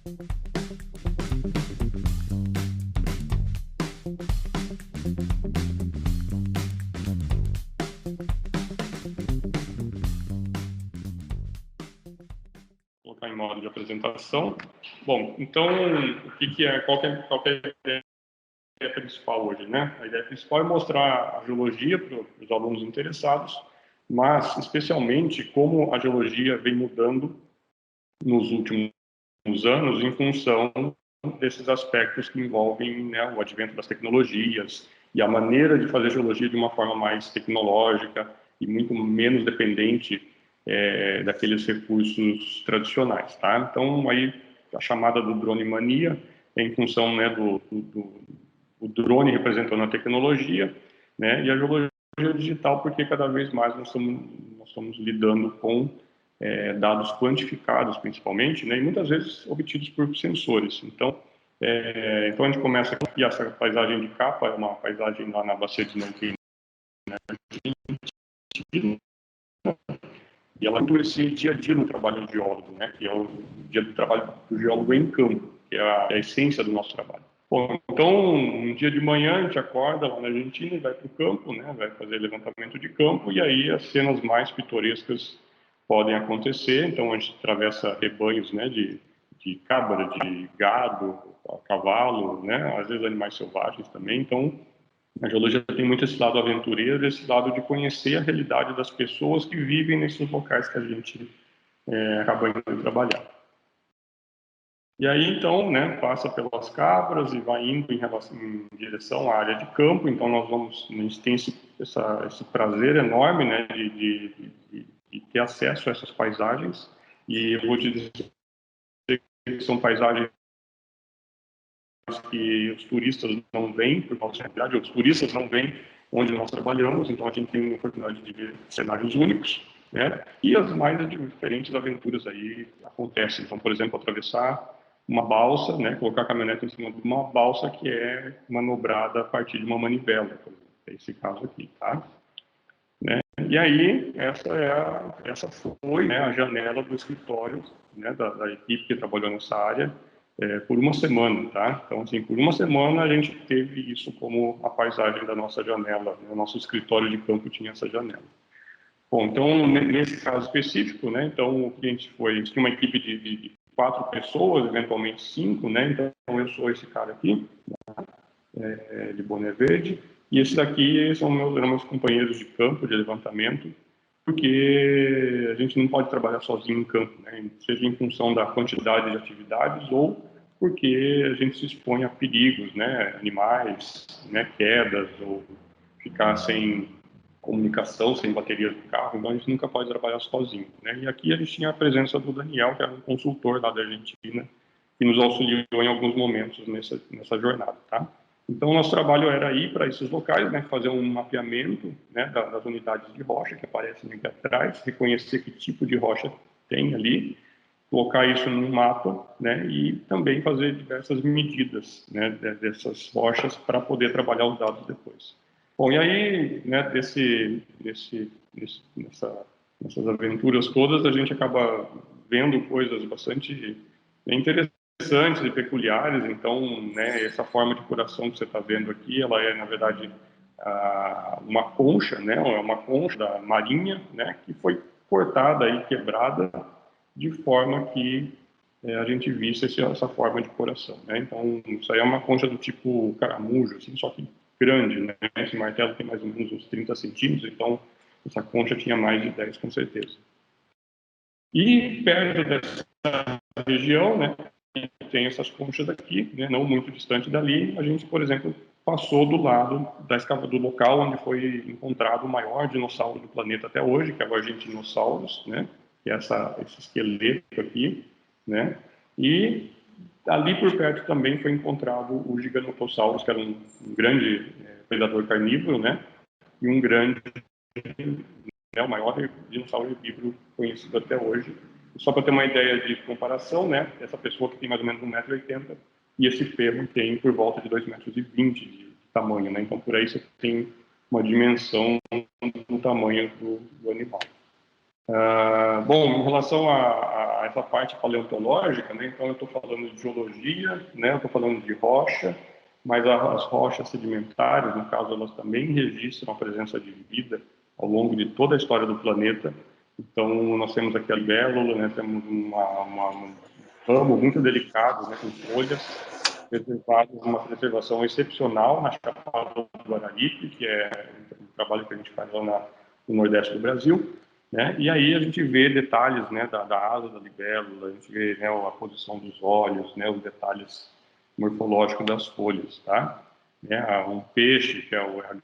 Vou colocar em modo de apresentação. Bom, então, qual que é a ideia principal hoje, né? A ideia principal é mostrar a geologia para os alunos interessados, mas especialmente como a geologia vem mudando nos últimos anos em função desses aspectos que envolvem, né, o advento das tecnologias e a maneira de fazer geologia de uma forma mais tecnológica e muito menos dependente daqueles recursos tradicionais, tá? Então, aí, a chamada do drone mania é em função, né, o drone representando a tecnologia, né, e a geologia digital, porque cada vez mais nós estamos lidando com dados quantificados, principalmente, né, e muitas vezes obtidos por sensores. Então, então a gente começa aqui, essa paisagem de capa é uma paisagem lá na Bacia de Nanquim, né, e ela tem esse dia a dia no trabalho do geólogo, né, que é o dia do trabalho do geólogo em campo, que é a essência do nosso trabalho. Bom, então, um dia de manhã a gente acorda lá na Argentina e vai para o campo, né, vai fazer levantamento de campo, e aí as cenas mais pitorescas podem acontecer. Então, a gente atravessa rebanhos, né, de cabra, de gado, cavalo, né, às vezes animais selvagens também. Então, a geologia tem muito esse lado aventureiro, esse lado de conhecer a realidade das pessoas que vivem nesses locais que a gente acaba indo trabalhar. E aí, então, né, passa pelas cabras e vai indo em direção à área de campo. Então, a gente tem esse prazer enorme, né, de ter acesso a essas paisagens. E eu vou te dizer que são paisagens que os turistas não vêm, por causa da realidade, os turistas não vêm onde nós trabalhamos, então a gente tem a oportunidade de ver cenários únicos, né? E as mais diferentes aventuras aí acontecem. Então, por exemplo, atravessar uma balsa, né? Colocar a caminhonete em cima de uma balsa que é manobrada a partir de uma manivela, por exemplo. É esse caso aqui, tá? Né? E aí, essa foi, né, a janela do escritório, né, da equipe que trabalhou nessa área por uma semana, tá? Então, assim, por uma semana a gente teve isso como a paisagem da nossa janela, né? O nosso escritório de campo tinha essa janela. Bom, então, nesse caso específico, né, então, o cliente tinha uma equipe de 4 pessoas, eventualmente 5, né? Então, eu sou esse cara aqui, de boné verde, e esses daqui eram meus companheiros de campo, de levantamento, porque a gente não pode trabalhar sozinho em campo, né? Seja em função da quantidade de atividades ou porque a gente se expõe a perigos, né? Animais, né? Quedas ou ficar sem comunicação, sem bateria do carro, então a gente nunca pode trabalhar sozinho, né? E aqui a gente tinha a presença do Daniel, que era um consultor lá da Argentina, que nos auxiliou em alguns momentos nessa jornada, tá? Então, o nosso trabalho era ir para esses locais, né, fazer um mapeamento, né, das unidades de rocha que aparecem aqui atrás, reconhecer que tipo de rocha tem ali, colocar isso num mapa, né, e também fazer diversas medidas, né, dessas rochas para poder trabalhar os dados depois. Bom, e aí, né, nessas aventuras todas, a gente acaba vendo coisas bastante interessantes e peculiares. Então, né, essa forma de curação que você está vendo aqui, ela é, na verdade, uma concha, né, uma concha da marinha, né, que foi cortada e quebrada de forma que a gente visse essa forma de coração, né? Então, isso aí é uma concha do tipo caramujo, assim, só que grande, né? Esse martelo tem mais ou menos uns 30 centímetros, então essa concha tinha mais de 10, com certeza. E perto dessa região, né, tem essas conchas aqui, né, não muito distante dali, a gente, por exemplo, passou do lado do local onde foi encontrado o maior dinossauro do planeta até hoje, que é o Argentinosaurus, né, que é esse esqueleto aqui, né, e ali por perto também foi encontrado o Giganotosaurus, que era um grande predador carnívoro, né, e um grande, né, o maior dinossauro herbívoro conhecido até hoje. Só para ter uma ideia de comparação, né, essa pessoa que tem mais ou menos 1,80 m e esse ferro tem por volta de 2,20 m de tamanho, né? Então, por aí você tem uma dimensão do tamanho do animal. Bom, em relação a essa parte paleontológica, né, então eu estou falando de geologia, né, eu estou falando de rocha, mas as rochas sedimentares, no caso, elas também registram a presença de vida ao longo de toda a história do planeta. Então, nós temos aqui a libélula, né, temos um ramo muito delicado, né, com folhas preservadas, uma preservação excepcional na Chapada do Guararipe, que é um trabalho que a gente faz lá no Nordeste do Brasil. Né? E aí a gente vê detalhes, né, da asa da libélula, a gente vê, né, a posição dos olhos, né, os detalhes morfológicos das folhas, tá? Um peixe, que é a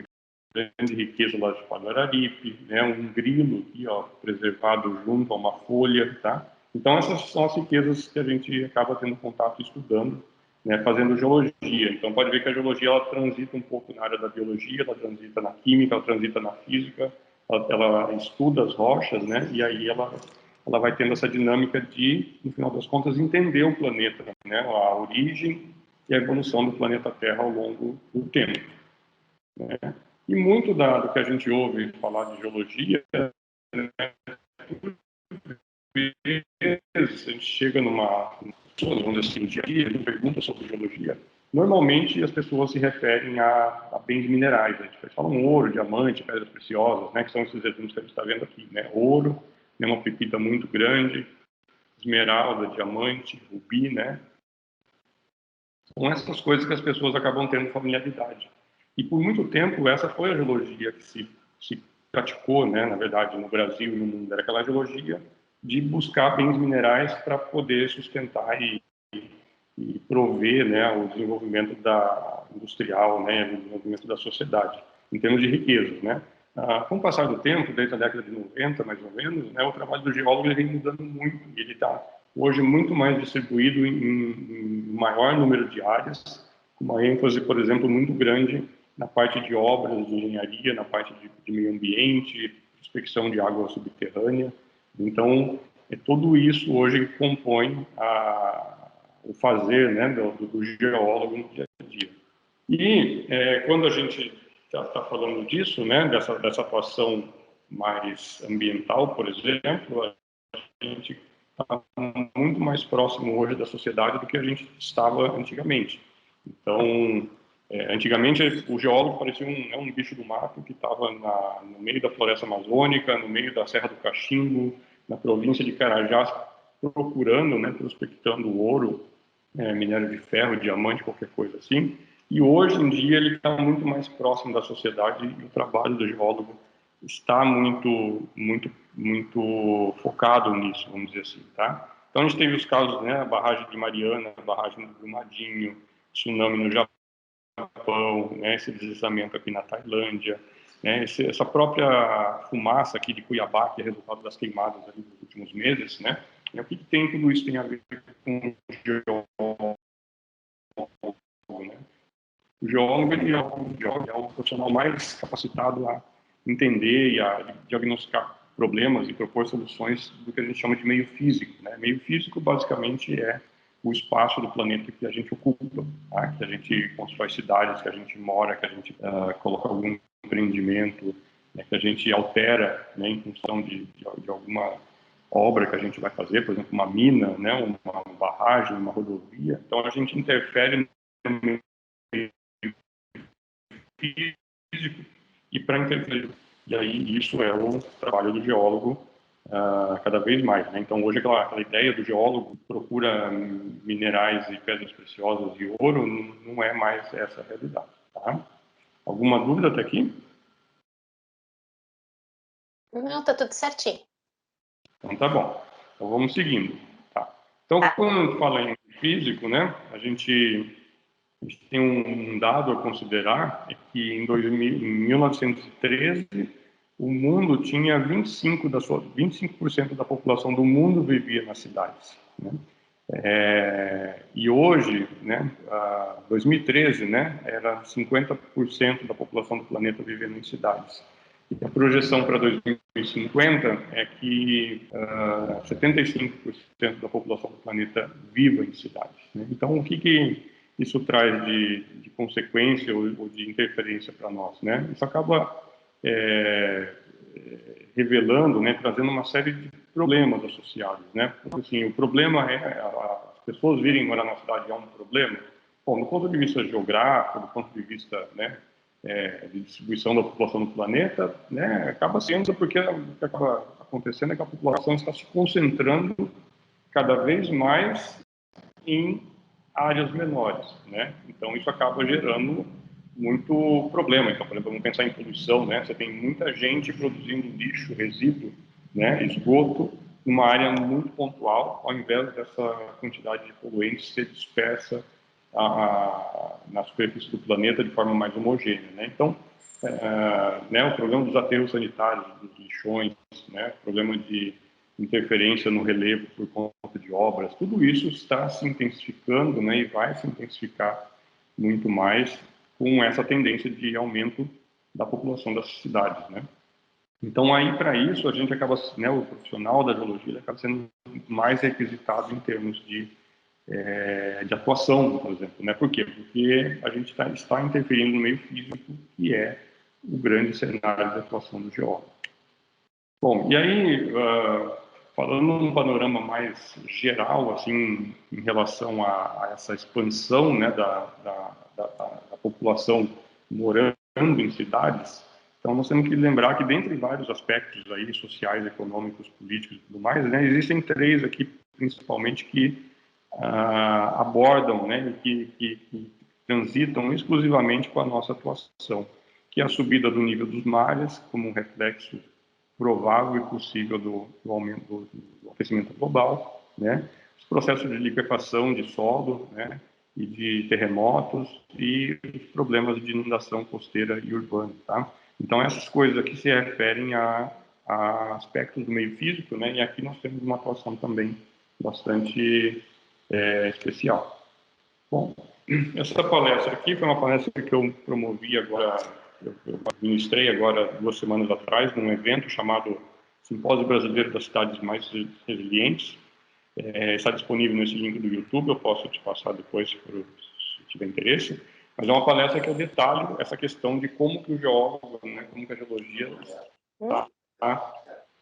grande riqueza lá de Paguararipe, né, um grilo aqui, ó, preservado junto a uma folha, tá? Então essas são as riquezas que a gente acaba tendo contato estudando, né, fazendo geologia. Então pode ver que a geologia ela transita um pouco na área da biologia, ela transita na química, ela transita na física, ela estuda as rochas, né? E aí ela vai tendo essa dinâmica de, no final das contas, entender o planeta, né? A origem e a evolução do planeta Terra ao longo do tempo. Né? E muito do que a gente ouve falar de geologia, né? A gente chega vamos dizer assim, no dia a dia, pergunta sobre geologia. Normalmente as pessoas se referem a bens minerais. A gente fala ouro, diamante, pedras preciosas, né, que são esses exemplos que a gente está vendo aqui. Né? Ouro, né, uma pepita muito grande, esmeralda, diamante, rubi, né? São essas coisas que as pessoas acabam tendo familiaridade. E por muito tempo essa foi a geologia que se praticou, né, na verdade, no Brasil e no mundo. Era aquela geologia de buscar bens minerais para poder sustentar e prover, né, o desenvolvimento industrial, né, o desenvolvimento da sociedade, em termos de riqueza, né. Com o passar do tempo, desde a década de 90, mais ou menos, né, o trabalho do geólogo ele vem mudando muito. Ele está hoje muito mais distribuído em maior número de áreas, com uma ênfase, por exemplo, muito grande na parte de obras, de engenharia, na parte de meio ambiente, prospecção de água subterrânea. Então, tudo isso hoje compõe o fazer, né, do geólogo no dia a dia. E quando a gente está falando disso, né, dessa atuação mais ambiental, por exemplo, a gente está muito mais próximo hoje da sociedade do que a gente estava antigamente. Então, antigamente o geólogo parecia um bicho do mato que estava no meio da floresta amazônica, no meio da Serra do Cachimbo, na província de Carajás, procurando, né, prospectando ouro, minério de ferro, diamante, qualquer coisa assim. E hoje em dia ele está muito mais próximo da sociedade e o trabalho do geólogo está muito focado nisso, vamos dizer assim, tá? Então a gente teve os casos, né, a barragem de Mariana, a barragem do Brumadinho, tsunami no Japão, né, esse deslizamento aqui na Tailândia, né, essa própria fumaça aqui de Cuiabá, que é resultado das queimadas ali dos últimos meses, né? E o que tudo isso tem a ver com o geólogo, né? O geólogo ele é o profissional mais capacitado a entender e a diagnosticar problemas e propor soluções do que a gente chama de meio físico, né? Meio físico, basicamente, é o espaço do planeta que a gente ocupa, tá? Que a gente constrói cidades, que a gente mora, que a gente coloca algum empreendimento, né? Que a gente altera, né, em função de alguma obra que a gente vai fazer, por exemplo, uma mina, né, uma barragem, uma rodovia. Então, a gente interfere no meio físico e para interferir. E aí isso é o trabalho do geólogo cada vez mais. Né? Então hoje aquela ideia do geólogo procura minerais e pedras preciosas e ouro não é mais essa a realidade. Tá? Alguma dúvida até aqui? Não, tá tudo certinho. Então tá bom. Então vamos seguindo. Tá? Então quando fala em físico, né, a gente tem um dado a considerar, é que em 1913 o mundo tinha 25% da população do mundo vivia nas cidades. Né? E hoje, né, 2013, né, era 50% da população do planeta vivendo em cidades. E a projeção para 2050 é que 75% da população do planeta viva em cidades. Né? Então, o que isso traz de consequência ou de interferência para nós? Né? Isso acaba revelando, né, trazendo uma série de problemas associados, né? Assim, o problema as pessoas virem morar na cidade é um problema. Bom, do ponto de vista geográfico, do ponto de vista, né, de distribuição da população no planeta, né, acaba sendo porque o que acaba acontecendo é que a população está se concentrando cada vez mais em áreas menores, né? Então isso acaba gerando muito problema. Então, por exemplo, vamos pensar em poluição, né? Você tem muita gente produzindo lixo, resíduo, né, esgoto, numa área muito pontual, ao invés dessa quantidade de poluentes ser dispersa na superfície do planeta de forma mais homogênea, né? Então, né, o problema dos aterros sanitários, dos lixões, né, o problema de interferência no relevo por conta de obras, tudo isso está se intensificando, né, e vai se intensificar muito mais com essa tendência de aumento da população das cidades, né? Então, aí, para isso, a gente acaba, né, o profissional da geologia acaba sendo mais requisitado em termos de atuação, por exemplo, né? Por quê? Porque a gente está interferindo no meio físico, que é o grande cenário de atuação do geólogo. Bom, e aí, falando num panorama mais geral, assim, em relação a essa expansão, né, da população morando em cidades, então nós temos que lembrar que, dentre vários aspectos aí, sociais, econômicos, políticos e tudo mais, né, existem três aqui, principalmente, que abordam, né, que transitam exclusivamente com a nossa atuação, que é a subida do nível dos mares, como um reflexo provável e possível do aumento do aquecimento global, né? Os processos de liquefação de solo, né, e de terremotos e os problemas de inundação costeira e urbana, tá? Então essas coisas aqui se referem a aspectos do meio físico, né? E aqui nós temos uma atuação também bastante especial. Bom, essa palestra aqui foi uma palestra que eu promovi agora, eu ministrei agora 2 semanas atrás, num evento chamado Simpósio Brasileiro das Cidades Mais Resilientes. Está disponível nesse link do YouTube, eu posso te passar depois se tiver interesse. Mas é uma palestra que eu detalho essa questão de como que o geólogo, né, como que a geologia está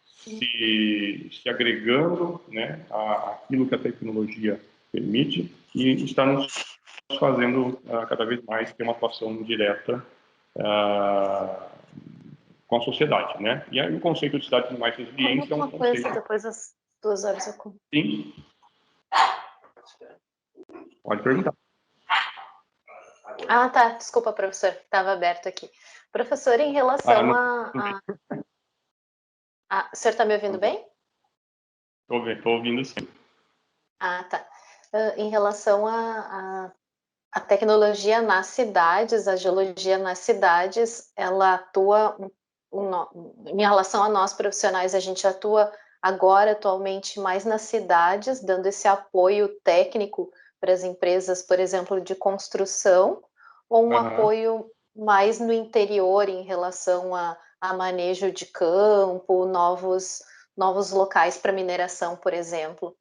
se agregando, né, àquilo que a tecnologia permite e está nos fazendo cada vez mais ter uma atuação direta com a sociedade, né? E aí o conceito de cidade mais resiliente é um conceito... Depois das 2 horas eu conto. Sim. Pode perguntar. Ah, tá. Desculpa, professor. Estava aberto aqui. Professor, em relação o senhor está me ouvindo bem? Estou ouvindo sim. Ah, tá. Em relação a tecnologia nas cidades, a geologia nas cidades, ela atua, em relação a nós profissionais, a gente atua agora, atualmente, mais nas cidades, dando esse apoio técnico para as empresas, por exemplo, de construção, ou um apoio mais no interior em relação a manejo de campo, novos locais para mineração, por exemplo?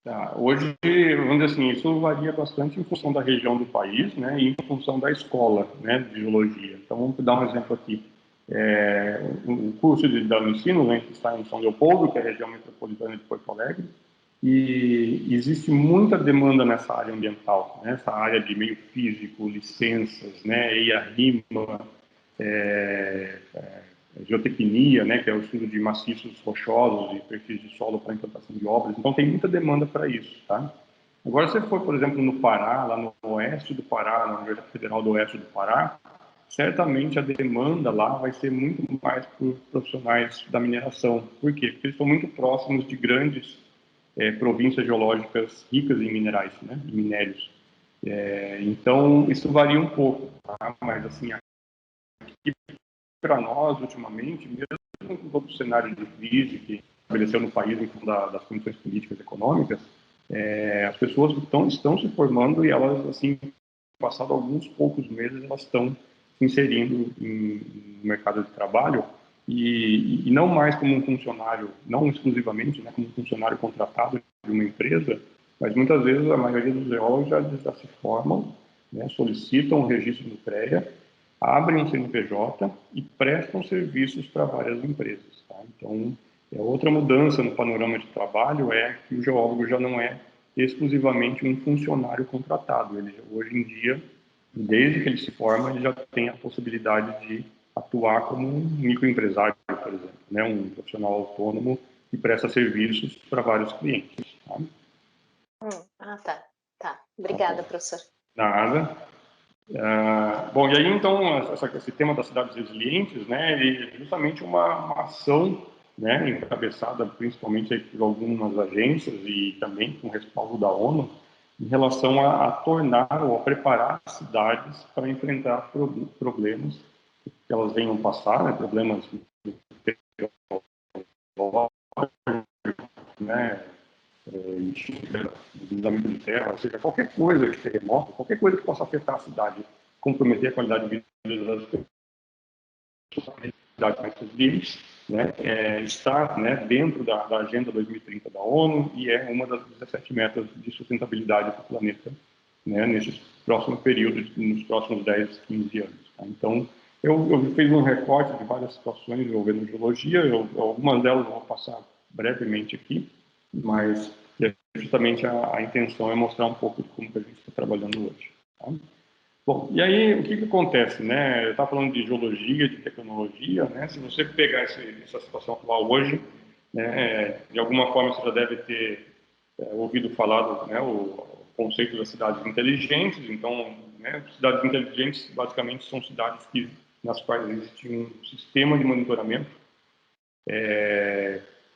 Tá. Hoje, vamos dizer assim, isso varia bastante em função da região do país, né, e em função da escola, né, de geologia. Então, vamos dar um exemplo aqui. O curso de ensino, né, que está em São Leopoldo, que é a região metropolitana de Porto Alegre, e existe muita demanda nessa área ambiental, né, essa área de meio físico, licenças, né, EIA-RIMA, geotecnia, né, que é o estudo de maciços rochosos e perfis de solo para implantação de obras. Então, tem muita demanda para isso, tá? Agora, se você for, por exemplo, no Pará, lá no oeste do Pará, na Universidade Federal do Oeste do Pará, certamente a demanda lá vai ser muito mais por profissionais da mineração. Por quê? Porque eles estão muito próximos de grandes províncias geológicas ricas em minerais, né, em minérios. Então, isso varia um pouco, tá? Mas, assim, aqui para nós, ultimamente, mesmo com todo o cenário de crise que estabeleceu no país em função das condições políticas e econômicas, as pessoas estão se formando e elas, assim, passado alguns poucos meses, elas estão se inserindo no mercado de trabalho e não mais como um funcionário, não exclusivamente, né, como um funcionário contratado de uma empresa, mas muitas vezes a maioria dos geólogos já se formam, né, solicitam o registro no CREA abrem um CNPJ e prestam serviços para várias empresas. Tá? Então, outra mudança no panorama de trabalho é que o geólogo já não é exclusivamente um funcionário contratado. Ele, hoje em dia, desde que ele se forma, ele já tem a possibilidade de atuar como um microempresário, por exemplo, né? Um profissional autônomo que presta serviços para vários clientes. Tá? Tá. Tá. Obrigada, professor. Nada. Bom, e aí então esse tema das cidades resilientes, né, ele é justamente uma ação, né, encabeçada principalmente aí por algumas agências e também com respaldo da ONU em relação a tornar ou a preparar as cidades para enfrentar problemas que elas venham passar, né, problemas né, deslizamento de terra, ou seja, qualquer coisa de terremoto, qualquer coisa que possa afetar a cidade, comprometer a qualidade de vida das pessoas, né, está, né, dentro da Agenda 2030 da ONU e é uma das 17 metas de sustentabilidade do planeta, né, nesse próximo período, nos próximos 10, 15 anos. Tá? Então, eu fiz um recorte de várias situações envolvendo geologia, algumas delas eu vou passar brevemente aqui, mas justamente a intenção é mostrar um pouco de como que a gente está trabalhando hoje. Tá? Bom, e aí o que acontece, né? Eu estava falando de geologia, de tecnologia, né? Se você pegar essa situação atual hoje, né, de alguma forma você já deve ter ouvido falar, né, o conceito das cidades inteligentes. Então, né, cidades inteligentes basicamente são cidades nas quais existe um sistema de monitoramento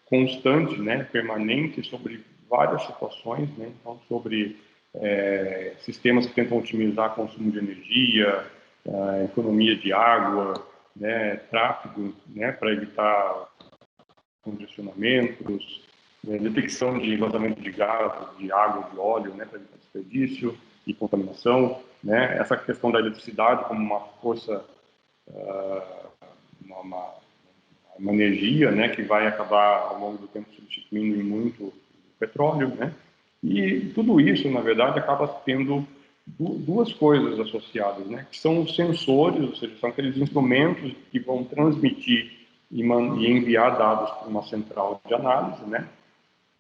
constante, né, permanente sobre várias situações, né? Então sobre sistemas que tentam otimizar consumo de energia, economia de água, né, tráfego, né, para evitar congestionamentos, detecção de vazamento de gás, de água, de óleo, né, para evitar desperdício e contaminação, né, essa questão da eletricidade como uma força, uma energia, né, que vai acabar ao longo do tempo substituindo em muito o petróleo, né, e tudo isso, na verdade, acaba tendo duas coisas associadas, né, que são os sensores, ou seja, são aqueles instrumentos que vão transmitir e enviar dados para uma central de análise, né,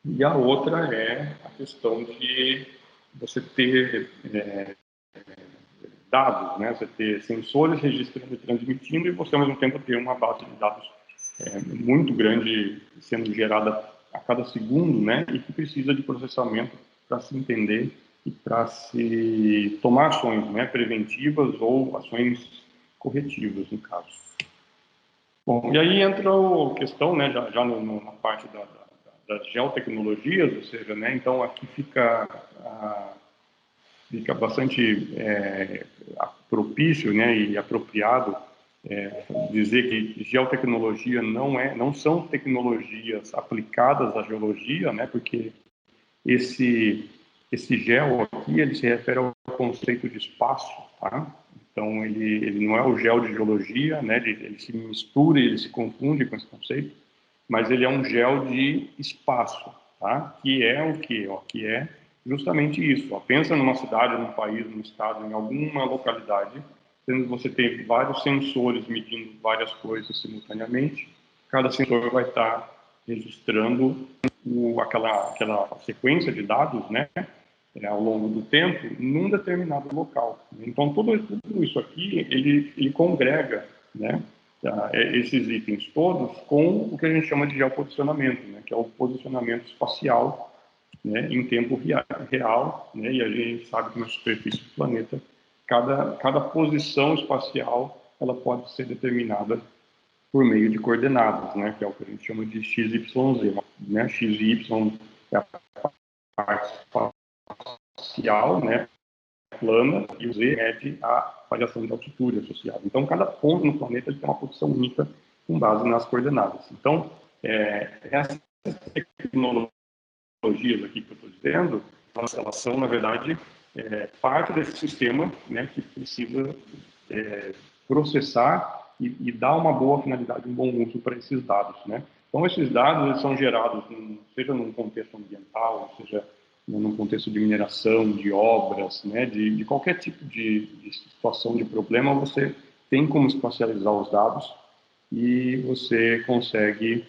e a outra é a questão de você ter dados, né, você ter sensores registrando e transmitindo e você, ao mesmo tempo, ter uma base de dados muito grande sendo gerada a cada segundo, né, e que precisa de processamento para se entender e para se tomar ações, né, preventivas ou ações corretivas, no caso. Bom, e aí entra a questão, né, já na parte das geotecnologias, ou seja, né, então aqui fica bastante propício, né, e apropriado dizer que geotecnologia não são tecnologias aplicadas à geologia, né, porque esse geo aqui ele se refere ao conceito de espaço, tá? Então ele não é o geo de geologia, né? Ele se mistura, ele se confunde com esse conceito, mas ele é um geo de espaço, tá? Que é o quê? Que é justamente isso. Ó. Pensa numa cidade, num país, num estado, em alguma localidade, sendo que você tem vários sensores medindo várias coisas simultaneamente. Cada sensor vai estar registrando aquela sequência de dados, né, ao longo do tempo, num determinado local. Então, tudo isso aqui, ele congrega, né, esses itens todos com o que a gente chama de geoposicionamento, né, que é o posicionamento espacial, né, em tempo real, né, e a gente sabe que na superfície do planeta, cada posição espacial ela pode ser determinada por meio de coordenadas, né, que é o que a gente chama de x, y, z. Né? X e y é a parte espacial, né, plana, e o z mede a variação de altitude associada. Então, cada ponto no planeta ele tem uma posição única com base nas coordenadas. Então, essas tecnologias aqui que eu estou dizendo, elas são, na verdade, parte desse sistema, né, que precisa processar e dar uma boa finalidade, um bom uso para esses dados, né? Então, esses dados eles são gerados, seja num contexto ambiental, seja num contexto de mineração, de obras, né? De qualquer tipo de situação, de problema, você tem como espacializar os dados e você consegue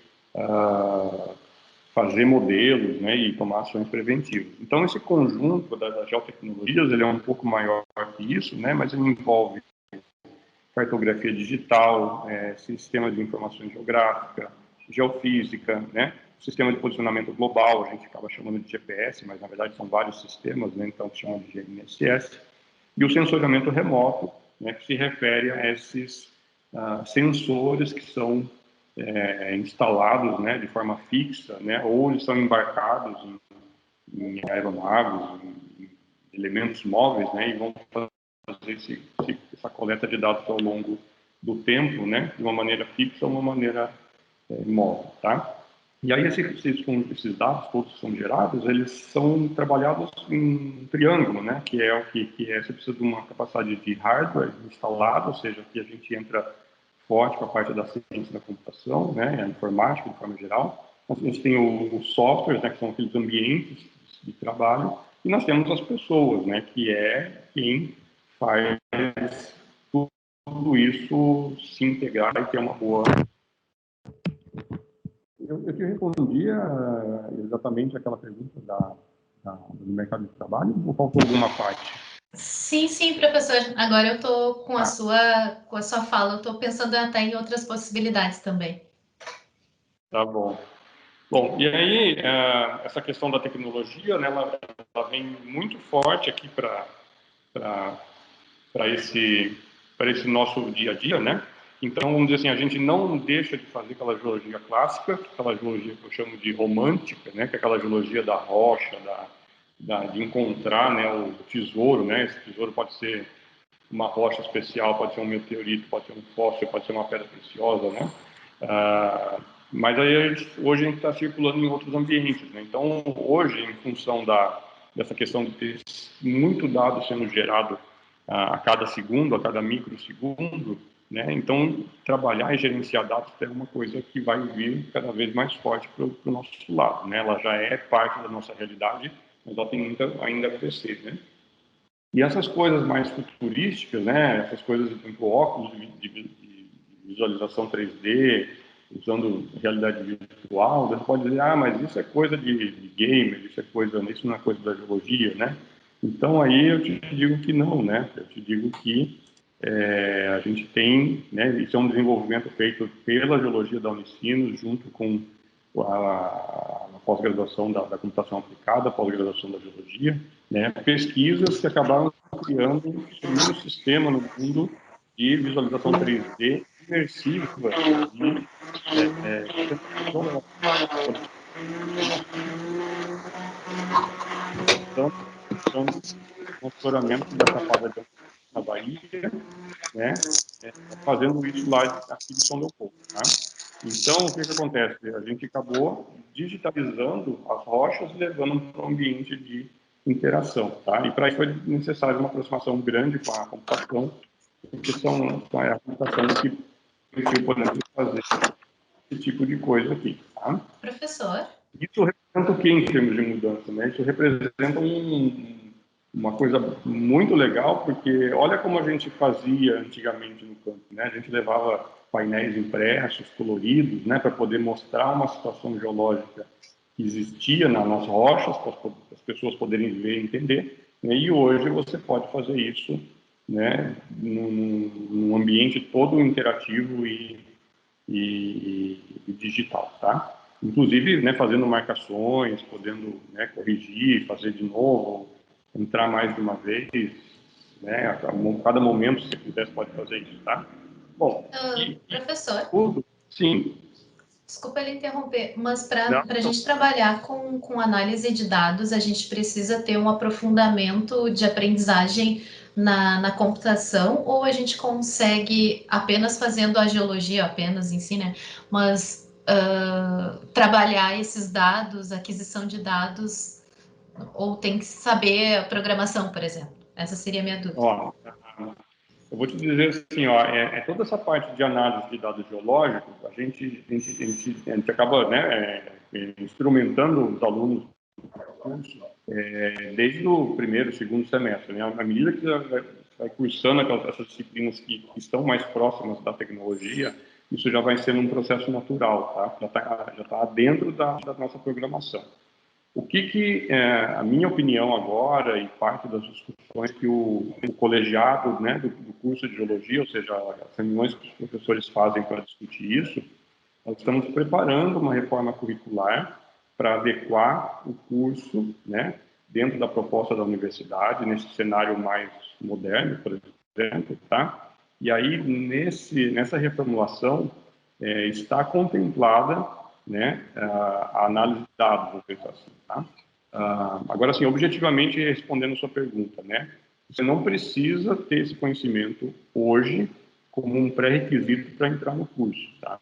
fazer modelos, né, e tomar ações preventivas. Então, esse conjunto das geotecnologias, ele é um pouco maior que isso, né, mas ele envolve cartografia digital, sistema de informação geográfica, geofísica, né, sistema de posicionamento global, a gente acaba chamando de GPS, mas na verdade são vários sistemas, né, então se chama de GNSS, e o sensoriamento remoto, né, que se refere a esses sensores que são instalados, né, de forma fixa, né, ou eles são embarcados em aeronaves, em elementos móveis, né, e vão fazer essa coleta de dados ao longo do tempo, né, de uma maneira fixa ou uma maneira móvel, tá? E aí esses dados todos que são gerados, eles são trabalhados em um triângulo, né, que é você precisa de uma capacidade de hardware instalado, ou seja, que a gente entra forte com a parte da ciência da computação, né, a informática de forma geral. A gente tem os softwares, né, que são aqueles ambientes de trabalho, e nós temos as pessoas, né, que é quem faz tudo isso se integrar e ter uma boa... Eu te respondia exatamente aquela pergunta do mercado de trabalho, ou faltou alguma parte? Sim, sim, professor. Agora eu estou com a sua fala, eu estou pensando até em outras possibilidades também. Tá bom. Bom, e aí essa questão da tecnologia, né, ela vem muito forte aqui para esse nosso dia a dia, né? Então, vamos dizer assim, a gente não deixa de fazer aquela geologia clássica, aquela geologia que eu chamo de romântica, né? Que é aquela geologia da rocha, de encontrar, né, o tesouro, né? Esse tesouro pode ser uma rocha especial, pode ser um meteorito, pode ser um fóssil, pode ser uma pedra preciosa, né? Mas aí hoje a gente está circulando em outros ambientes, né? Então, hoje, em função dessa questão de ter muito dado sendo gerado a cada segundo, a cada microsegundo, né? Então, trabalhar e gerenciar dados é uma coisa que vai vir cada vez mais forte para o nosso lado, né? Ela já é parte da nossa realidade, mas ela tem muito ainda a crescer, né? E essas coisas mais futurísticas, né? Essas coisas, por exemplo, óculos de visualização 3D, usando realidade virtual, você pode dizer, mas isso é coisa de gamer, isso não é coisa da geologia, né? Então aí eu te digo que não, né? Eu te digo que a gente tem, né? Isso é um desenvolvimento feito pela geologia da Unicinos, junto com a pós-graduação da computação aplicada, a pós-graduação da geologia, né? Pesquisas que acabaram criando o primeiro sistema no mundo de visualização 3D imersiva de então, monitoramento da Chapada de na Bahia, né, fazendo isso lá aqui de São Leopoldo, tá? Então, o que acontece? A gente acabou digitalizando as rochas e levando para um ambiente de interação, tá? E para isso foi necessário uma aproximação grande com a computação, porque é a computação que podemos fazer esse tipo de coisa aqui, tá? Professor? Isso representa o que em termos de mudança, né? Isso representa uma coisa muito legal, porque olha como a gente fazia antigamente no campo, né? A gente levava painéis impressos, coloridos, né, para poder mostrar uma situação geológica que existia nas rochas, para as pessoas poderem ver e entender, né? E hoje você pode fazer isso, né, num ambiente todo interativo e digital, tá? Inclusive, né, fazendo marcações, podendo, né, corrigir, fazer de novo, entrar mais de uma vez, né? A cada momento, se você quiser, você pode fazer isso, tá? Bom, professor, tudo, sim. Desculpa ele interromper, mas para a Não. gente trabalhar com análise de dados, a gente precisa ter um aprofundamento de aprendizagem na computação, ou a gente consegue apenas fazendo a geologia, apenas em si, né? Mas trabalhar esses dados, aquisição de dados, ou tem que saber a programação, por exemplo? Essa seria a minha dúvida. Ó, eu vou te dizer assim, ó, toda essa parte de análise de dados geológicos, a gente acaba, né, instrumentando os alunos do curso desde o primeiro, segundo semestre, né? À medida que você vai cursando essas disciplinas que estão mais próximas da tecnologia, isso já vai sendo um processo natural, tá? Já tá dentro da nossa programação. O que a minha opinião agora, e parte das discussões que o colegiado, né, do curso de Geologia, ou seja, as reuniões que os professores fazem para discutir isso, nós estamos preparando uma reforma curricular para adequar o curso, né, dentro da proposta da universidade, nesse cenário mais moderno, por exemplo, tá? E aí, nessa reformulação, está contemplada, né, a análise de dados, vou pensar assim, tá? Agora, assim, objetivamente, respondendo a sua pergunta, né, você não precisa ter esse conhecimento hoje como um pré-requisito para entrar no curso, tá?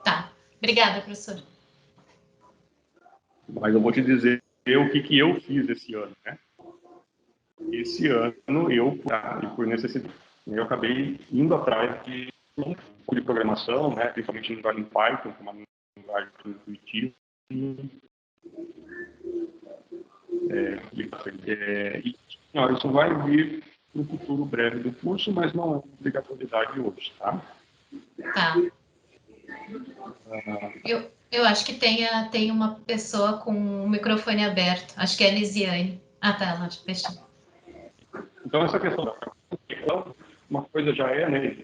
Tá, obrigada, professor. Mas eu vou te dizer o que eu fiz esse ano, né? Esse ano, por necessidade, eu acabei indo atrás de um pouco de programação, né? Principalmente em linguagem Python, que é uma linguagem intuitiva. Isso vai vir no futuro breve do curso, mas não é obrigatoriedade hoje, tá? Tá. Eu acho que tem uma pessoa com o microfone aberto. Acho que é a Lisiane. Ah, tá, ela fechou. Então, essa questão da uma coisa já é, né,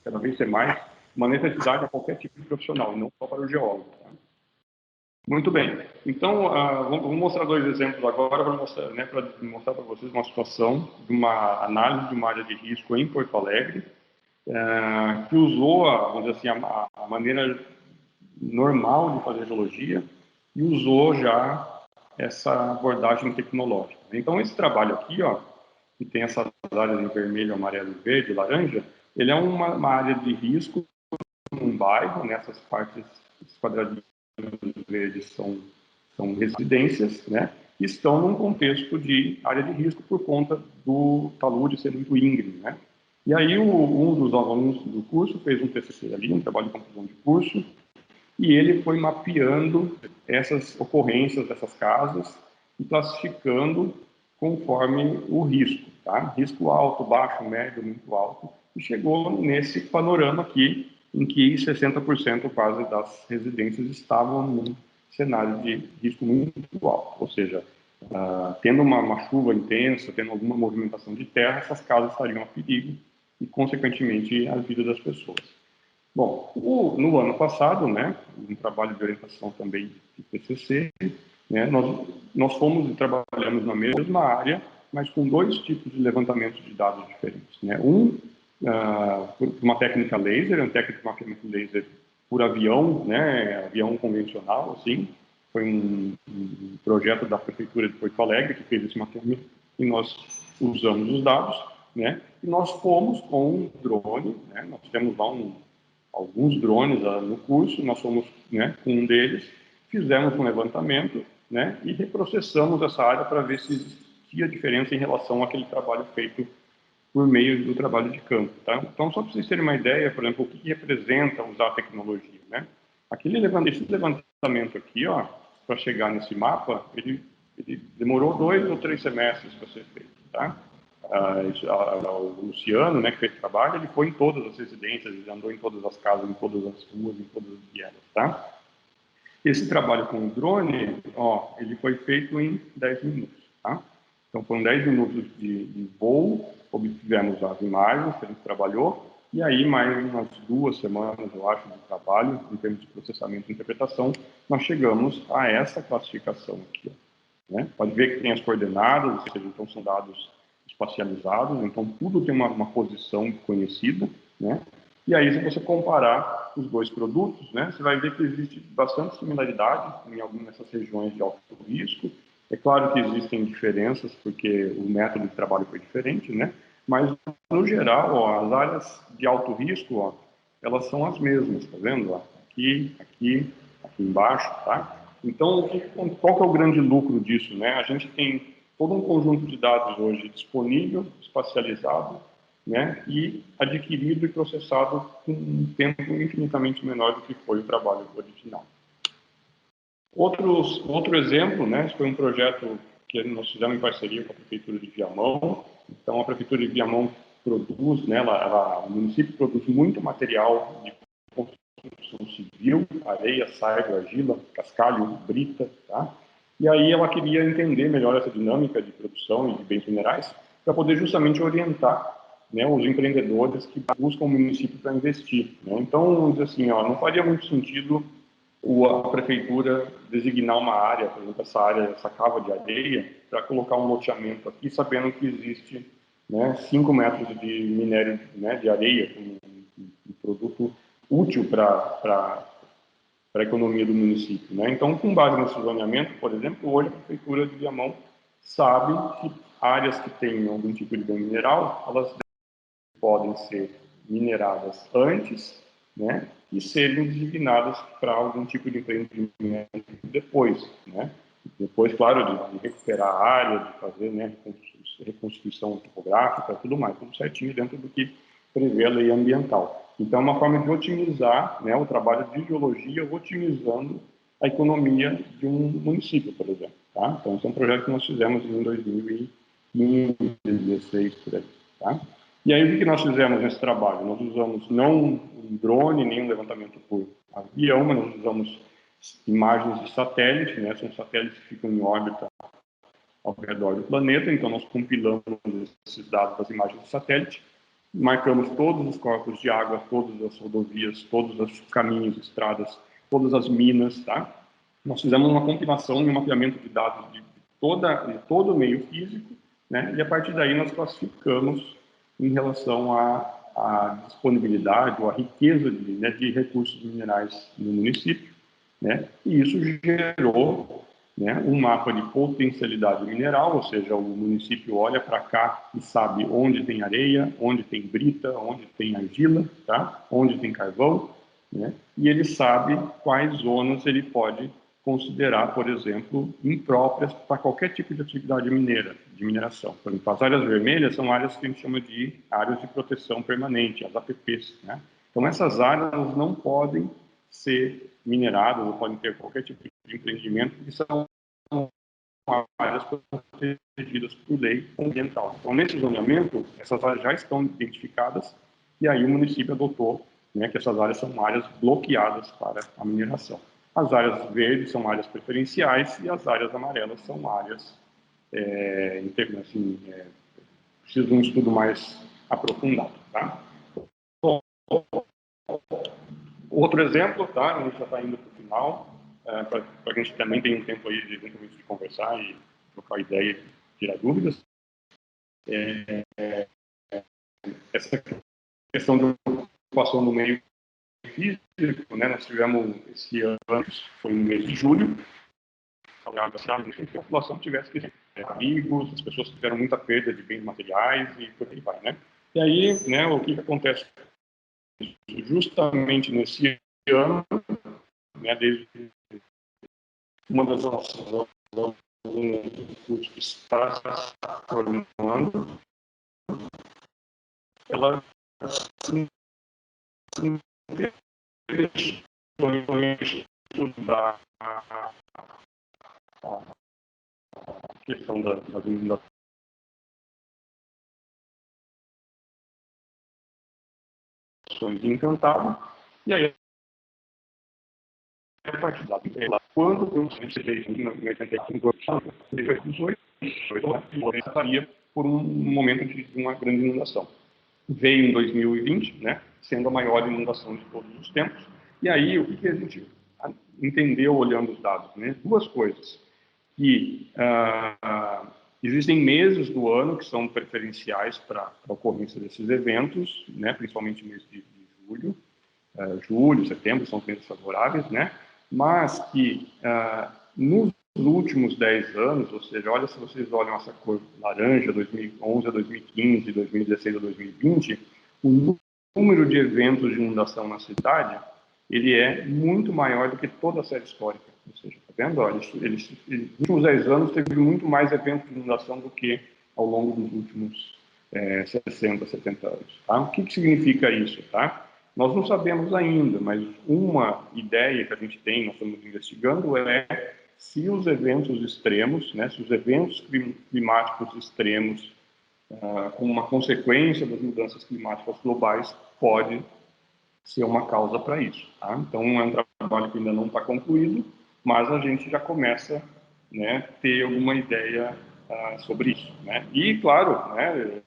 cada vez ser mais, uma necessidade a qualquer tipo de profissional, não só para o geólogo. Tá? Muito bem. Então, vamos mostrar dois exemplos agora para mostrar para vocês uma situação de uma análise de uma área de risco em Porto Alegre, que usou, vamos dizer assim, a maneira normal de fazer geologia e usou já essa abordagem tecnológica. Então, esse trabalho aqui, ó, que tem essas áreas em vermelho, amarelo, verde, laranja, ele é uma área de risco num bairro, nessas partes, esses quadradinhos verdes são residências, né, que estão num contexto de área de risco por conta do talude ser muito íngreme, né. E aí um dos alunos do curso fez um TCC ali, um trabalho de conclusão de curso, e ele foi mapeando essas ocorrências dessas casas e classificando conforme o risco, tá? Risco alto, baixo, médio, muito alto, e chegou nesse panorama aqui, em que 60% quase das residências estavam num cenário de risco muito alto, ou seja, tendo uma chuva intensa, tendo alguma movimentação de terra, essas casas estariam a perigo e, consequentemente, a vida das pessoas. Bom, no ano passado, né, um trabalho de orientação também de TCC, né, nós fomos e trabalhamos na mesma área, mas com dois tipos de levantamento de dados diferentes. Né? Uma técnica laser, uma técnica de mapeamento laser por avião, né, avião convencional, assim. Foi um projeto da Prefeitura de Porto Alegre que fez esse mapeamento e nós usamos os dados, né, e nós fomos com um drone, né, nós temos lá alguns drones no curso, nós fomos, né, com um deles, fizemos um levantamento, né, e reprocessamos essa área para ver se existia diferença em relação àquele trabalho feito por meio do trabalho de campo. Tá? Então, só para vocês terem uma ideia, por exemplo, o que representa usar a tecnologia. Né? Esse levantamento aqui, para chegar nesse mapa, ele demorou 2 ou 3 semestres para ser feito. Tá? O Luciano, né, que fez o trabalho, ele foi em todas as residências, ele andou em todas as casas, em todas as ruas, em todas as vielas, tá? Esse trabalho com o drone, ele foi feito em 10 minutos, tá? Então, foram 10 minutos de voo, obtivemos as imagens que a gente trabalhou, e aí mais umas 2 semanas, eu acho, de trabalho, em termos de processamento e interpretação, nós chegamos a essa classificação aqui, né? Pode ver que tem as coordenadas, ou seja, então são dados espacializados, então tudo tem uma posição conhecida, né? E aí, se você comparar os dois produtos, né, você vai ver que existe bastante similaridade em algumas dessas regiões de alto risco. É claro que existem diferenças, porque o método de trabalho foi diferente, né? Mas, no geral, as áreas de alto risco, elas são as mesmas, tá vendo? Aqui embaixo, tá? Então, qual que é o grande lucro disso, né? A gente tem todo um conjunto de dados hoje disponível, espacializado, né, e adquirido e processado com um tempo infinitamente menor do que foi o trabalho original. Outro exemplo, né, foi um projeto que nós fizemos em parceria com a Prefeitura de Viamão. Então, a Prefeitura de Viamão produz, né, o município produz muito material de construção civil, areia, saibro, argila, cascalho, brita, tá? E aí ela queria entender melhor essa dinâmica de produção de bens minerais para poder justamente orientar, né, os empreendedores que buscam o município para investir, né? Então, assim, não faria muito sentido a prefeitura designar uma área, por exemplo, essa cava de areia, para colocar um loteamento aqui, sabendo que existe, né, 5 metros de minério, né, de areia, um produto útil para a economia do município, né? Então, com base nesse zoneamento, por exemplo, hoje a Prefeitura de Viamão sabe que áreas que têm algum tipo de bem mineral, elas podem ser mineradas antes, né, e serem designadas para algum tipo de empreendimento depois, né? Depois, claro, de recuperar a área, de fazer, né, reconstituição topográfica, tudo mais, tudo certinho dentro do que prevê a lei ambiental. Então, é uma forma de otimizar, né, o trabalho de geologia, otimizando a economia de um município, por exemplo. Tá? Então, esse é um projeto que nós fizemos em 2015, 2016, por aí. Tá? E aí, o que nós fizemos nesse trabalho? Nós usamos não um drone, nem um levantamento por avião, mas nós usamos imagens de satélite, né? São satélites que ficam em órbita ao redor do planeta, então nós compilamos esses dados das imagens de satélite, marcamos todos os corpos de água, todas as rodovias, todos os caminhos, estradas, todas as minas, tá? Nós fizemos uma compilação e um mapeamento de dados de todo o meio físico, né? E a partir daí nós classificamos em relação à disponibilidade ou à riqueza de recursos minerais no município, né? E isso gerou, né, um mapa de potencialidade mineral, ou seja, o município olha para cá e sabe onde tem areia, onde tem brita, onde tem argila, tá? Onde tem carvão, né? E ele sabe quais zonas ele pode considerar, por exemplo, impróprias para qualquer tipo de atividade mineira, de mineração. Por exemplo, as áreas vermelhas são áreas que a gente chama de áreas de proteção permanente, as APPs, né? Então, essas áreas não podem ser mineradas, ou podem ter qualquer tipo de empreendimento, que são áreas protegidas por lei ambiental. Então, nesse zoneamento, essas áreas já estão identificadas, e aí o município adotou, né, que essas áreas são áreas bloqueadas para a mineração. As áreas verdes são áreas preferenciais e as áreas amarelas são áreas, precisa de um estudo mais aprofundado, tá? Bom, outro exemplo, tá? A gente já está indo para o final, para a gente também ter um tempo aí de conversar e trocar ideia e tirar dúvidas. Essa questão de ocupação no meio físico, né? Nós tivemos esse ano, foi no mês de julho, que a população tivesse que amigos, as pessoas tiveram muita perda de bens materiais e por aí vai, né? E aí, né, o que acontece? Justamente nesse ano, né, desde uma das nossas que está se formando, ela se estudar a questão das inundações de Encantado, e aí a partir da quando eu cheguei em 85, depois dos 8, passaria por um momento de uma grande inundação. Veio em 2020, né, sendo a maior inundação de todos os tempos, e aí o que a gente entendeu olhando os dados, né? Duas coisas, que existem meses do ano que são preferenciais para a ocorrência desses eventos, né, principalmente mês de julho, julho, setembro, são meses favoráveis, né, mas que nos últimos 10 anos, ou seja, olha, se vocês olham essa cor laranja, 2011 a 2015, 2016 a 2020, o número de eventos de inundação na cidade, ele é muito maior do que toda a série histórica. Ou seja, tá vendo? Olha, nos últimos 10 anos teve muito mais eventos de inundação do que ao longo dos últimos 60, 70 anos. Tá? O que significa isso? Tá? Nós não sabemos ainda, mas uma ideia que a gente tem, nós estamos investigando, é se os eventos extremos, né, se os eventos climáticos extremos, como uma consequência das mudanças climáticas globais, pode ser uma causa para isso. Tá? Então, é um trabalho que ainda não está concluído, mas a gente já começa, né, a ter alguma ideia sobre isso. Né? E, claro, né,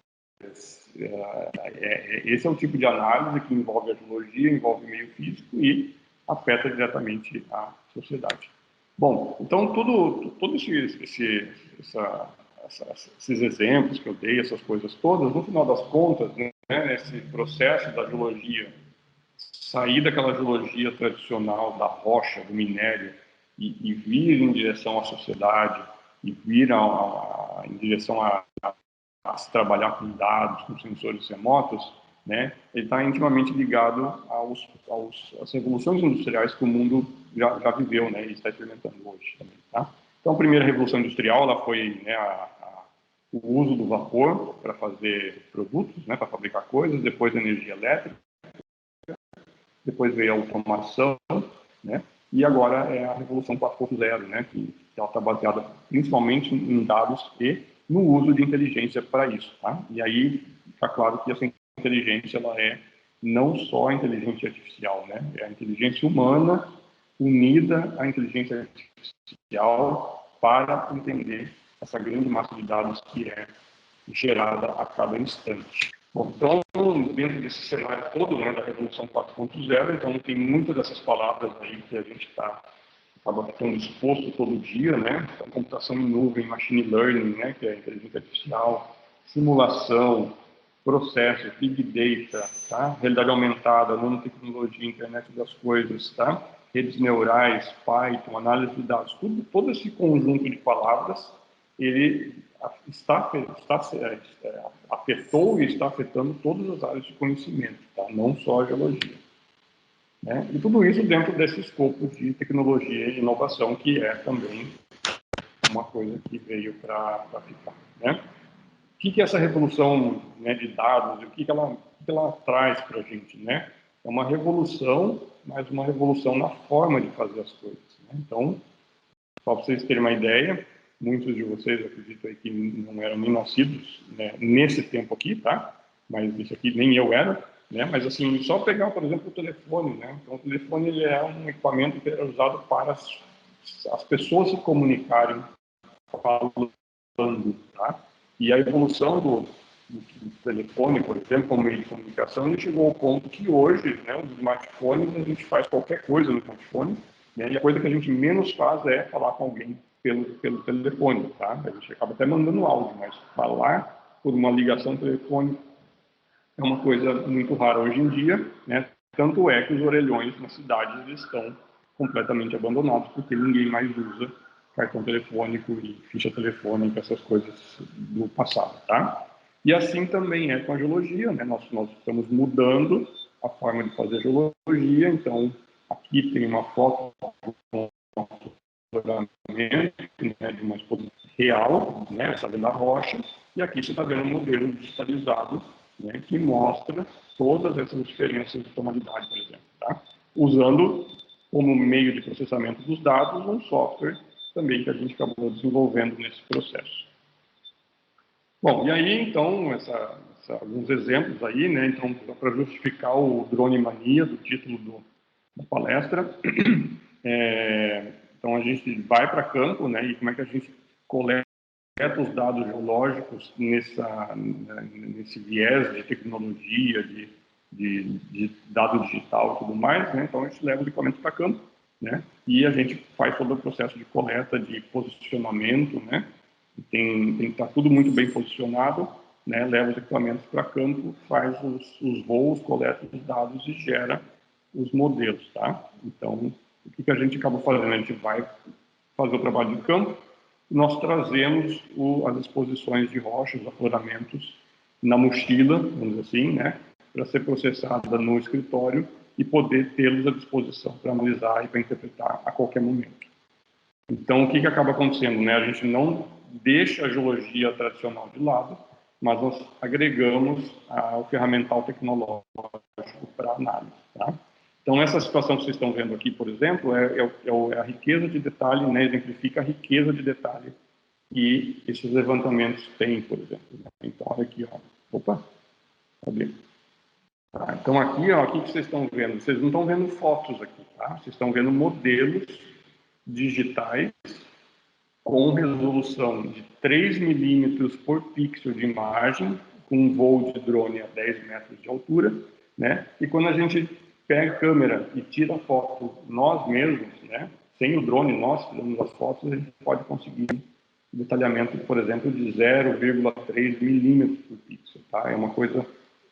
esse é o tipo de análise que envolve a geologia, envolve o meio físico e afeta diretamente a sociedade. Bom, então, todos esses exemplos que eu dei, essas coisas todas, no final das contas, né, nesse processo da geologia, sair daquela geologia tradicional da rocha, do minério, e vir em direção à sociedade, e vir em direção a se trabalhar com dados, com sensores remotos, né, ele está intimamente ligado às revoluções industriais que o mundo já viveu, né, e está experimentando hoje também. Tá? Então, a primeira revolução industrial ela foi, né, o uso do vapor para fazer produtos, né, para fabricar coisas, depois a energia elétrica, depois veio a automação, né, e agora é a revolução 4.0, né, que ela está baseada principalmente em dados e no uso de inteligência para isso. Tá? E aí está claro que essa inteligência ela é não só a inteligência artificial, né, é a inteligência humana unida à inteligência artificial para entender essa grande massa de dados que é gerada a cada instante. Bom, então, dentro desse cenário todo, né, da Revolução 4.0, então tem muitas dessas palavras aí que a gente acaba ficando exposto todo dia, né? Então, computação em nuvem, machine learning, né, que é a inteligência artificial, simulação, processos, big data, tá? Realidade aumentada, nanotecnologia, internet das coisas, tá? Redes neurais, Python, análise de dados, todo esse conjunto de palavras, ele afetou e está afetando todas as áreas de conhecimento, tá? Não só a geologia. Né? E tudo isso dentro desse escopo de tecnologia e inovação, que é também uma coisa que veio para ficar. Né? O que é essa revolução, né, de dados? O que ela traz para a gente? Né? É uma revolução, mas uma revolução na forma de fazer as coisas. Né? Então, só para vocês terem uma ideia, muitos de vocês, acredito aí que não eram nem nascidos, né, nesse tempo aqui, tá? Mas isso aqui nem eu era, né? Mas assim, só pegar, por exemplo, o telefone, né? Então, o telefone ele é um equipamento que era usado para as pessoas se comunicarem falando, tá? E a evolução do telefone, por exemplo, como meio de comunicação, ele chegou ao ponto que hoje, né, os smartphones, a gente faz qualquer coisa no smartphone, né, e a coisa que a gente menos faz é falar com alguém pelo telefone, tá? A gente acaba até mandando áudio, mas falar por uma ligação telefônica é uma coisa muito rara hoje em dia, né? Tanto é que os orelhões nas cidades eles estão completamente abandonados, porque ninguém mais usa cartão telefônico e ficha telefônica, essas coisas do passado, tá? E assim também é com a geologia, né? Nós estamos mudando a forma de fazer geologia, então aqui tem uma foto né, de uma exposição real, né, essa da rocha, e aqui você está vendo um modelo digitalizado, né, que mostra todas essas diferenças de tonalidade, por exemplo, tá? Usando como meio de processamento dos dados um software também que a gente acabou desenvolvendo nesse processo. Bom, e aí então, alguns exemplos aí, né, então, para justificar o drone mania do título da palestra, então a gente vai para campo, né, e como é que a gente coleta os dados geológicos nesse viés de tecnologia, de dado digital e tudo mais, né? Então a gente leva o equipamento para campo, né? E a gente faz todo o processo de coleta, de posicionamento, né? Tem que estar tudo muito bem posicionado, né? Leva os equipamentos para campo, faz os voos, coleta os dados e gera os modelos, tá? Então, o que a gente acaba fazendo? A gente vai fazer o trabalho de campo, nós trazemos as exposições de rochas, afloramentos, na mochila, vamos dizer assim, né, para ser processada no escritório e poder tê-los à disposição para analisar e para interpretar a qualquer momento. Então, o que acaba acontecendo? Né? A gente não deixa a geologia tradicional de lado, mas nós agregamos o ferramental tecnológico para análise. Tá? Então, essa situação que vocês estão vendo aqui, por exemplo, é a riqueza de detalhe, né? Exemplifica a riqueza de detalhe que esses levantamentos têm, por exemplo. Então, olha aqui, ó. Opa, cadê? Tá, então, aqui, ó, o que vocês estão vendo? Vocês não estão vendo fotos aqui, tá? Vocês estão vendo modelos digitais com resolução de 3 milímetros por pixel de imagem, com um voo de drone a 10 metros de altura, né? E quando a gente pega a câmera e tira a foto nós mesmos, né? Sem o drone, nós tiramos as fotos, a gente pode conseguir detalhamento, por exemplo, de 0,3 milímetros por pixel, tá? É uma coisa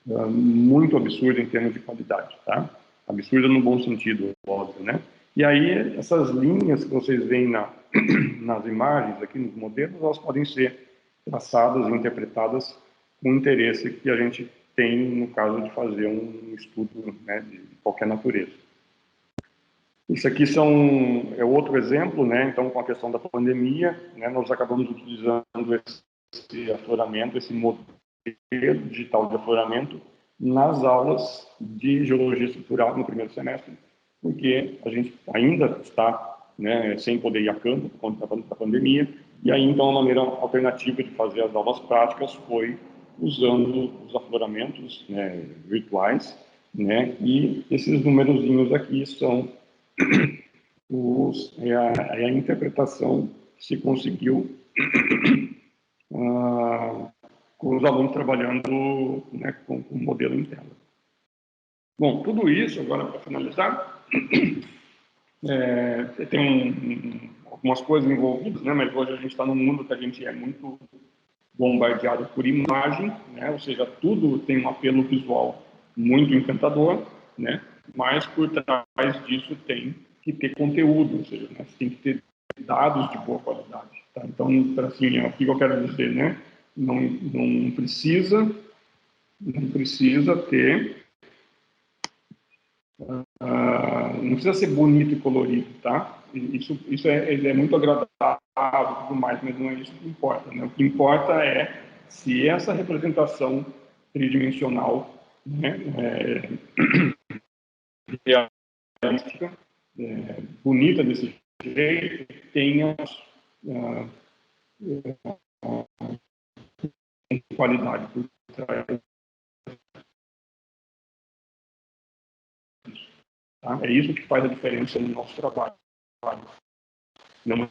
muito absurda em termos de qualidade, tá? Absurda no bom sentido, óbvio, né? E aí, essas linhas que vocês veem nas imagens, aqui nos modelos, elas podem ser traçadas e interpretadas com o interesse que a gente tem no caso de fazer um estudo, né, de qualquer natureza. Isso aqui é outro exemplo, né? Então, com a questão da pandemia, né, nós acabamos utilizando esse afloramento, esse modelo digital de afloramento nas aulas de geologia estrutural no primeiro semestre, porque a gente ainda está, né, sem poder ir a campo por conta da pandemia, e aí então a maneira alternativa de fazer as aulas práticas foi usando os afloramentos, né, virtuais, né, e esses numerozinhos aqui são a interpretação que se conseguiu com os alunos trabalhando, né, com o modelo em tela. Bom, tudo isso, agora para finalizar, tem algumas coisas envolvidas, né, mas hoje a gente está num mundo que a gente é muito bombardeado por imagem, né, ou seja, tudo tem um apelo visual muito encantador, né, mas por trás disso tem que ter conteúdo, ou seja, né, tem que ter dados de boa qualidade. Tá? Então, assim, o que eu quero dizer, né, não precisa ter, não precisa ser bonito e colorido, tá? Isso é muito agradável e tudo mais, mas não é isso que importa, né? O que importa é se essa representação tridimensional, né, realística, bonita desse jeito, tenha qualidade por trás. Tá? É isso que faz a diferença no nosso trabalho. Não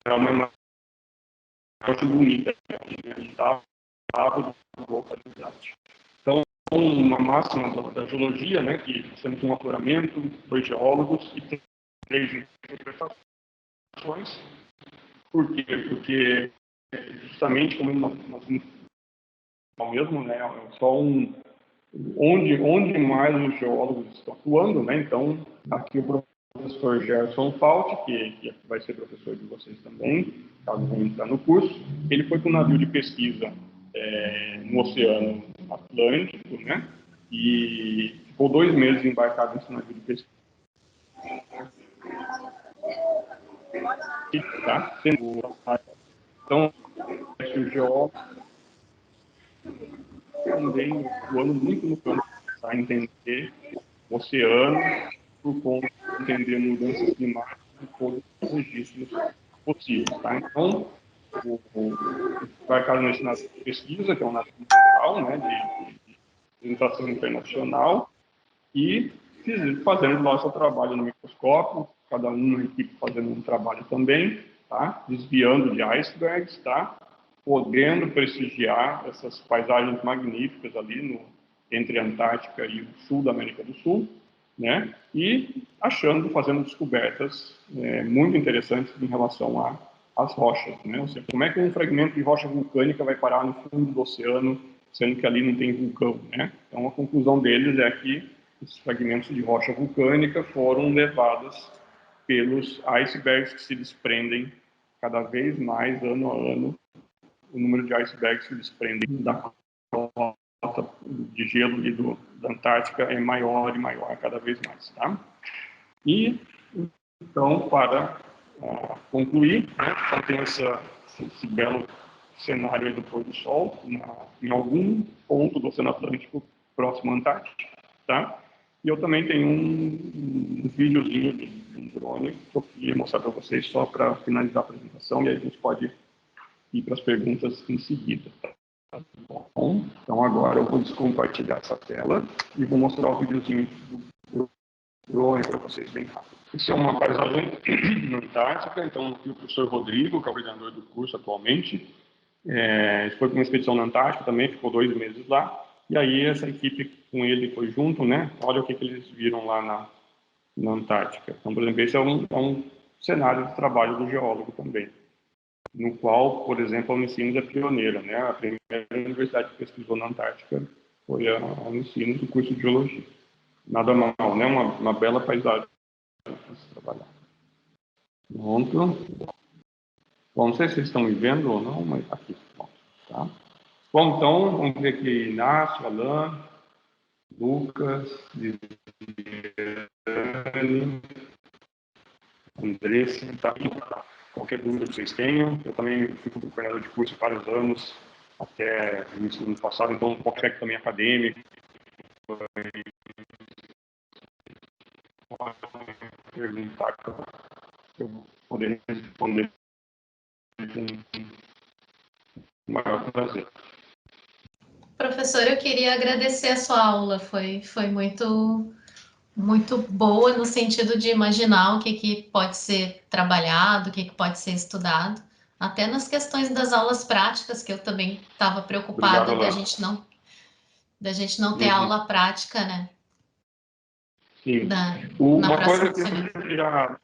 é uma imagem bonita, de boa qualidade. Então, uma máxima da geologia, né, que temos um afloramento, 2 geólogos e 3 interpretações. Por quê? Porque, justamente, como nós mesmo, né, é só onde mais os geólogos estão atuando, né? Então, aqui o professor Gerson Fault, que vai ser professor de vocês também, caso venha entrar no curso, ele foi para um navio de pesquisa no Oceano Atlântico, né? E ficou 2 meses embarcado nesse navio de pesquisa. Tá? Então, o geólogo também atuando muito no campo, tá? Entender o oceano, por conta de entender mudanças climáticas e todos os registros possíveis. Tá? Então, embarcado nesse navio de pesquisa, que é um navio mundial, né, de apresentação internacional, e fazendo nosso trabalho no microscópio, cada um na equipe fazendo um trabalho também, tá? Desviando de icebergs, tá? Podendo prestigiar essas paisagens magníficas ali entre a Antártica e o sul da América do Sul, né? E fazendo descobertas muito interessantes em relação às rochas, né? Ou seja, como é que um fragmento de rocha vulcânica vai parar no fundo do oceano, sendo que ali não tem vulcão, né? Então, a conclusão deles é que esses fragmentos de rocha vulcânica foram levados pelos icebergs que se desprendem cada vez mais, ano a ano. O número de icebergs que se desprendem da cota de gelo ali da Antártica é maior e maior, cada vez mais. Tá? E, então, para concluir, né, então tem esse belo cenário aí do pôr do sol em algum ponto do Oceano Atlântico próximo à Antártica. Tá? E eu também tenho um videozinho de um drone que eu queria mostrar para vocês só para finalizar a apresentação, e aí a gente pode ir para as perguntas em seguida. Tá bom? Então agora eu vou descompartilhar essa tela e vou mostrar o videozinho do drone para vocês bem rápido. Esse é uma paisagem na Antártica, então aqui o professor Rodrigo, que é o coordenador do curso atualmente, foi para uma expedição na Antártica também, ficou 2 meses lá, e aí essa equipe com ele foi junto, né? Olha o que eles viram lá na Antártica. Então, por exemplo, esse é um cenário de trabalho do geólogo também, no qual, por exemplo, a Unicinos é pioneira, né? A primeira universidade que pesquisou na Antártica foi a Unicinos, do curso de Geologia. Nada mal, né? Uma bela paisagem para se trabalhar. Pronto. Bom, não sei se vocês estão me vendo ou não, mas aqui. Bom, tá? Bom, então, vamos ver aqui Inácio, Alain, Lucas, Viviane, Andressa, tá? Qualquer dúvida que vocês tenham. Eu também fui coordenador de curso há vários anos, até o início do ano passado, então qualquer também acadêmico, pode perguntar que eu vou poder responder com o maior prazer. Professor, eu queria agradecer a sua aula, foi muito, muito boa no sentido de imaginar o que pode ser trabalhado, o que pode ser estudado, até nas questões das aulas práticas, que eu também estava preocupada Obrigado, da gente não ter aula prática, né? Sim. Na Uma próxima coisa que a semana. gente já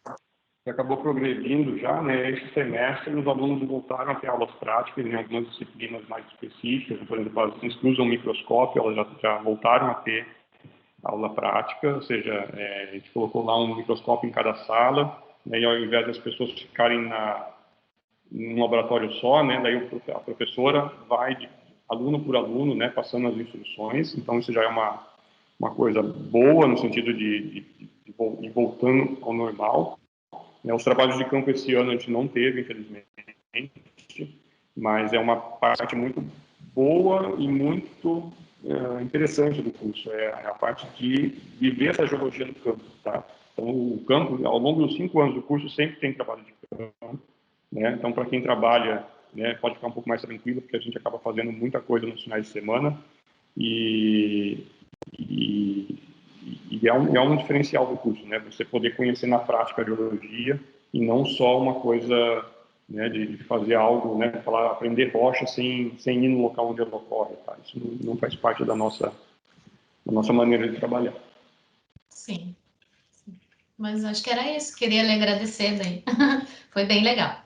acabou progredindo já, né, esse semestre os alunos voltaram a ter aulas práticas em algumas disciplinas mais específicas, por exemplo, as que usam microscópio, elas já voltaram a ter aula prática, ou seja, a gente colocou lá um microscópio em cada sala, né, e ao invés das pessoas ficarem num laboratório só, né, daí a professora vai de aluno por aluno, né, passando as instruções, então isso já é uma coisa boa no sentido de ir voltando ao normal. Os trabalhos de campo esse ano a gente não teve, infelizmente, mas é uma parte muito boa e muito interessante do curso, é a parte de viver essa geologia do campo, tá? Então, o campo, ao longo dos 5 anos do curso, sempre tem trabalho de campo, né? Então, para quem trabalha, né, pode ficar um pouco mais tranquilo, porque a gente acaba fazendo muita coisa nos finais de semana e é um diferencial do curso, né? Você poder conhecer na prática a geologia e não só uma coisa, né, de fazer algo, né, aprender rocha sem ir no local onde ela ocorre, tá? Isso não faz parte da nossa maneira de trabalhar. Sim. Mas acho que era isso. Queria lhe agradecer daí. Foi bem legal.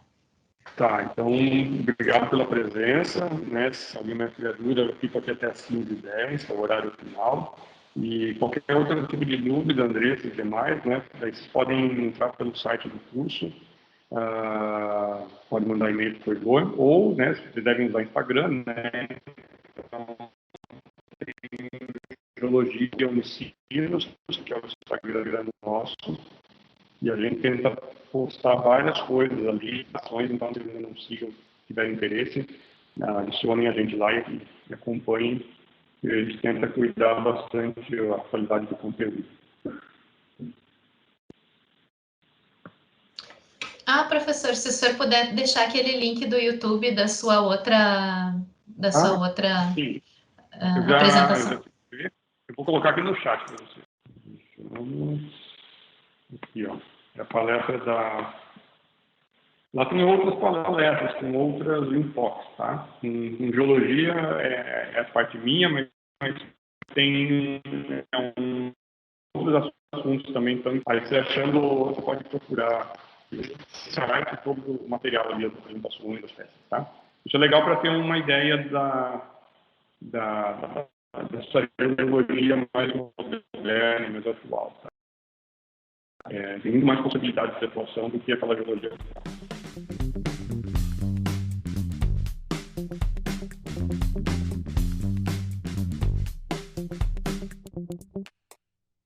Tá, então, obrigado pela presença, né? Se alguém mais tiver dúvida, eu fico aqui até 5h10, que é o horário final. E qualquer outro tipo de dúvida, Andressa e demais, né? Daí vocês podem entrar pelo site do curso, pode mandar e-mail para o Igor, ou, né, vocês devem usar Instagram, né? Então, tem Geologia Unicinos, que é o Instagram nosso, e a gente tenta postar várias coisas ali, ações, então se vocês não sigam, se tiverem interesse, adicionem a gente lá e acompanhem. E a gente tenta cuidar bastante da qualidade do conteúdo. Professor, se o senhor puder deixar aquele link do YouTube da sua outra, Sim. apresentação. Eu vou colocar aqui no chat para você. Aqui, ó. É a palestra da... Lá tem outras palestras, com outras enfoques, tá? Em geologia é a parte minha, mas tem outros assuntos também. Então, aí você achando, você pode procurar site, todo o material ali, as apresentações, das peças, tá? Isso é legal para ter uma ideia dessa geologia mais moderna, mais atual, tá? Tem muito mais possibilidades de atuação do que aquela geologia.